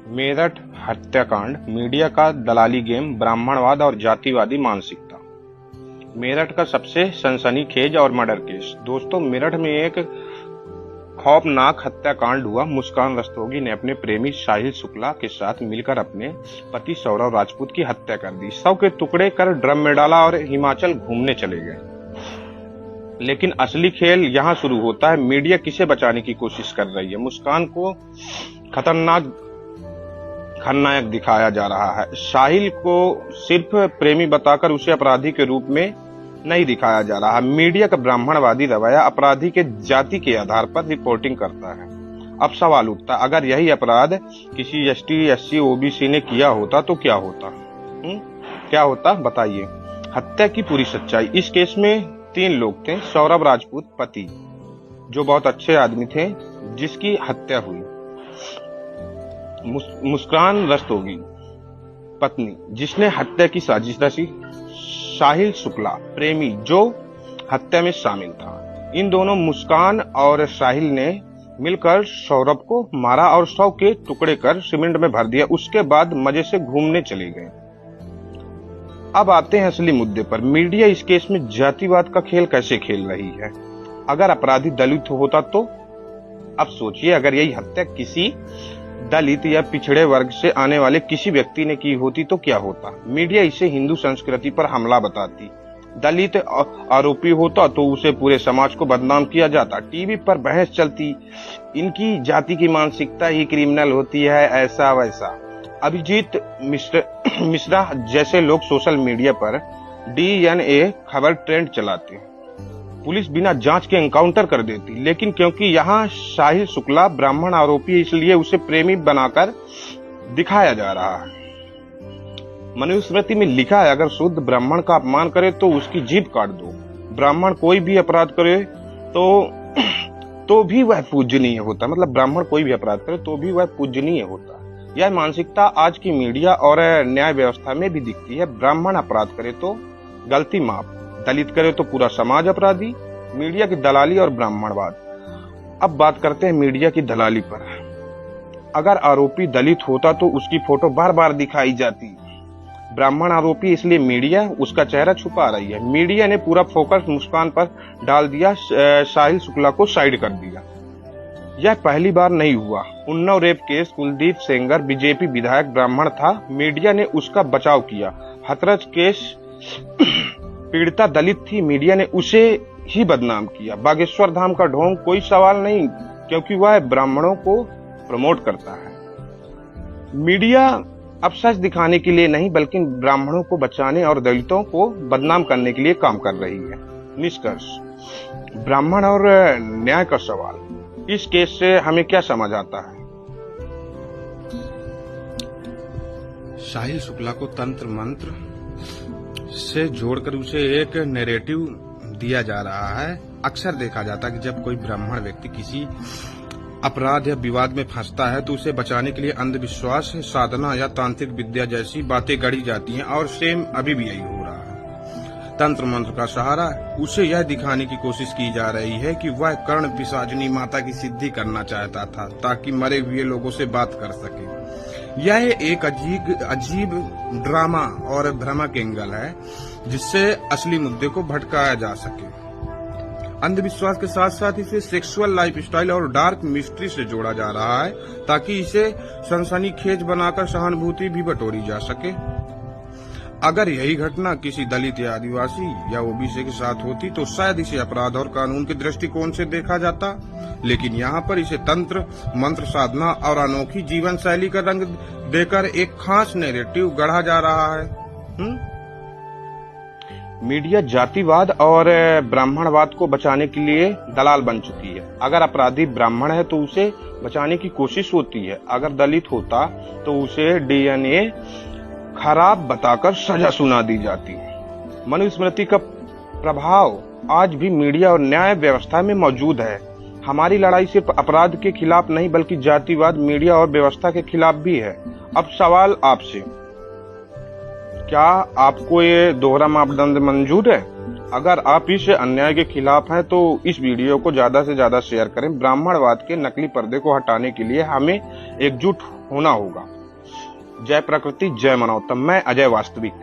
मेरठ हत्याकांड, मीडिया का दलाली गेम, ब्राह्मणवाद और जातिवादी मानसिकता। मेरठ का सबसे सनसनीखेज और मर्डर केस। दोस्तों, मेरठ में एक खौफनाक हत्याकांड हुआ। मुस्कान रस्तोगी ने अपने प्रेमी साहिल शुक्ला के साथ मिलकर अपने पति सौरभ राजपूत की हत्या कर दी। शव के टुकड़े कर ड्रम में डाला और हिमाचल घूमने चले गए। लेकिन असली खेल यहाँ शुरू होता है। मीडिया किसे बचाने की कोशिश कर रही है। मुस्कान को खतरनाक खलनायक दिखाया जा रहा है। साहिल को सिर्फ प्रेमी बताकर उसे अपराधी के रूप में नहीं दिखाया जा रहा है। मीडिया का ब्राह्मणवादी रवैया अपराधी के जाति के आधार पर रिपोर्टिंग करता है। अब सवाल उठता है, अगर यही अपराध किसी एसटी, एससी, ओबीसी ने किया होता तो क्या होता? क्या होता बताइए। हत्या की पूरी सच्चाई। इस केस में 3 लोग थे। सौरभ राजपूत पति, जो बहुत अच्छे आदमी थे, जिसकी हत्या हुई। मुस्कान रस्तोगी पत्नी, जिसने हत्या की साजिश रची। साहिल शुक्ला प्रेमी, जो हत्या में शामिल था। इन दोनों मुस्कान और साहिल ने मिलकर सौरभ को मारा और शव के टुकड़े कर सीमेंट में भर दिया। उसके बाद मजे से घूमने चले गए। अब आते हैं असली मुद्दे पर। मीडिया इस केस में जातिवाद का खेल कैसे खेल रही है। अगर अपराधी दलित होता तो? अब सोचिए, अगर यही हत्या किसी दलित या पिछड़े वर्ग से आने वाले किसी व्यक्ति ने की होती तो क्या होता? मीडिया इसे हिंदू संस्कृति पर हमला बताती। दलित आरोपी होता तो उसे पूरे समाज को बदनाम किया जाता। टीवी पर बहस चलती, इनकी जाति की मानसिकता ही क्रिमिनल होती है, ऐसा वैसा। अभिजीत मिश्रा जैसे लोग सोशल मीडिया पर DNA खबर ट्रेंड चलाते। पुलिस बिना जांच के एनकाउंटर कर देती। लेकिन क्योंकि यहाँ साहिल शुक्ला ब्राह्मण आरोपी, इसलिए उसे प्रेमी बनाकर दिखाया जा रहा है। मनुस्मृति में लिखा है, अगर शुद्ध ब्राह्मण का अपमान करे तो उसकी जीभ काट दो। ब्राह्मण कोई भी अपराध करे तो भी वह पूजनीय होता। मतलब ब्राह्मण कोई भी अपराध करे तो भी वह पूजनीय होता। यह मानसिकता आज की मीडिया और न्याय व्यवस्था में भी दिखती है। ब्राह्मण अपराध करे तो गलती माफ, दलित करे तो पूरा समाज अपराधी। मीडिया की दलाली और ब्राह्मणवाद। अब बात करते हैं मीडिया की दलाली पर। अगर आरोपी दलित होता तो उसकी फोटो बार बार दिखाई जाती। ब्राह्मण आरोपी, इसलिए मीडिया उसका चेहरा छुपा रही है। मीडिया ने पूरा फोकस मुस्कान पर डाल दिया, साहिल शुक्ला को साइड कर दिया। यह पहली बार नहीं हुआ। Unnao rape case, Kuldeep Sengar BJP विधायक ब्राह्मण था, मीडिया ने उसका बचाव किया। हाथरस केस, पीड़िता दलित थी, मीडिया ने उसे ही बदनाम किया। बागेश्वर धाम का ढोंग, कोई सवाल नहीं, क्योंकि वह ब्राह्मणों को प्रमोट करता है। मीडिया अब सच दिखाने के लिए नहीं, बल्कि ब्राह्मणों को बचाने और दलितों को बदनाम करने के लिए काम कर रही है। निष्कर्ष, ब्राह्मण और न्याय का सवाल। इस केस से हमें क्या समझ आता है? साहिल शुक्ला को तंत्र मंत्र से जोड़कर उसे एक नैरेटिव दिया जा रहा है। अक्सर देखा जाता है कि जब कोई ब्राह्मण व्यक्ति किसी अपराध या विवाद में फंसता है तो उसे बचाने के लिए अंधविश्वास, साधना या तांत्रिक विद्या जैसी बातें गढ़ी जाती हैं। और सेम अभी भी यही हो रहा है। तंत्र मंत्र का सहारा, उसे यह दिखाने की कोशिश की जा रही है कि वह कर्ण पिशाचिनी माता की सिद्धि करना चाहता था, ताकि मरे हुए लोगों से बात कर सके। यह एक अजीब ड्रामा और भ्रामक एंगल है, जिससे असली मुद्दे को भटकाया जा सके। अंधविश्वास के साथ साथ इसे सेक्सुअल लाइफस्टाइल और डार्क मिस्ट्री से जोड़ा जा रहा है, ताकि इसे सनसनीखेज बनाकर सहानुभूति भी बटोरी जा सके। अगर यही घटना किसी दलित या आदिवासी या ओबीसी के साथ होती तो शायद इसे अपराध और कानून के दृष्टिकोण से देखा जाता। लेकिन यहाँ पर इसे तंत्र मंत्र, साधना और अनोखी जीवन शैली का रंग देकर एक खास नैरेटिव गढ़ा जा रहा है। मीडिया जातिवाद और ब्राह्मणवाद को बचाने के लिए दलाल बन चुकी है। अगर अपराधी ब्राह्मण है तो उसे बचाने की कोशिश होती है। अगर दलित होता तो उसे DNA खराब बताकर सजा सुना दी जाती। मनुस्मृति का प्रभाव आज भी मीडिया और न्याय व्यवस्था में मौजूद है। हमारी लड़ाई सिर्फ अपराध के खिलाफ नहीं, बल्कि जातिवाद, मीडिया और व्यवस्था के खिलाफ भी है। अब सवाल आपसे, क्या आपको ये दोहरा मापदंड मंजूर है? अगर आप इस अन्याय के खिलाफ हैं तो इस वीडियो को ज्यादा से ज्यादा शेयर करें। ब्राह्मणवाद के नकली पर्दे को हटाने के लिए हमें एकजुट होना होगा। जय प्रकृति जय मानवता। मैं अजय वास्तविक।